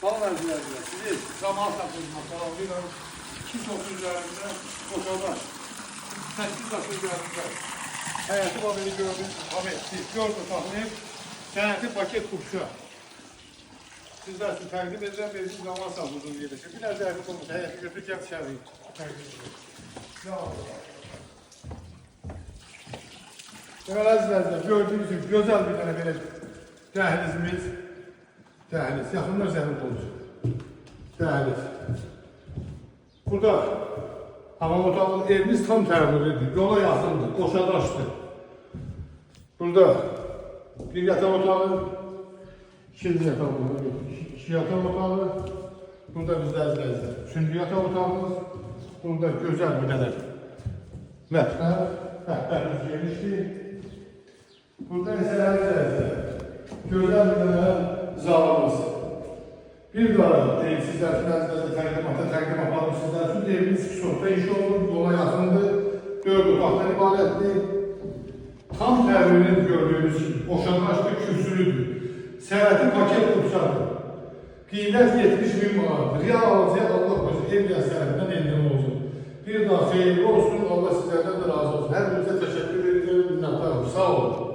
Sağ verdiler. Sizi zaman saklayın. Masalarıyla 230 üzerinde koşarlar. 8 taşı üzerinde. Hayatı babeli gördüm. Ahmetli. 4 otaqlayıb sənəti paket qurşa. Sizlər üçün təqdim edirəm. Verdiğim zaman sakladığım yerləşir. Bir nəzərlik olmuş. Hayatı götürüb gəl dışarı. Təqdim edirəm. Deməli əzizlərdə gördüyünüz gibi gözəl bir dənə belə dəhlizimiz. Dəhliz. Yaxınlar zəhmət olacaq. Dəhliz. Burada hamam otağının evimiz tam tərəflidir. Yola yaxındır. Qoşadaşdır. Burada bir yataq otağı, ikinci yataq otağı, iki yataq otağı. Burada bizdə əzizlərdə üçüncü yataq otağımız. Burada gözəl bir dənə mətbəximiz genişdir. Burada isə əzizlərdə gözəl bir dənə zalımız. Bir daha deyim sizler için təqdim aparım sizler için. Evimiz çoxda iş olur, yola yaxındır, 4 otaqdan ibarətdir. Tam təviriniz gördüğünüz gibi boşanlaşlı kürsülüdür. Sənəti paket qursadır. Qiymət 70.000 manatdır. Real alıcıya Allah qoysun, ev sənətindən eldən olsun. Bir daha xeyirli olsun, Allah sizlerden de razı olsun. Hər birinizə təşəkkür edirəm, minnətdarım. Sağ olun.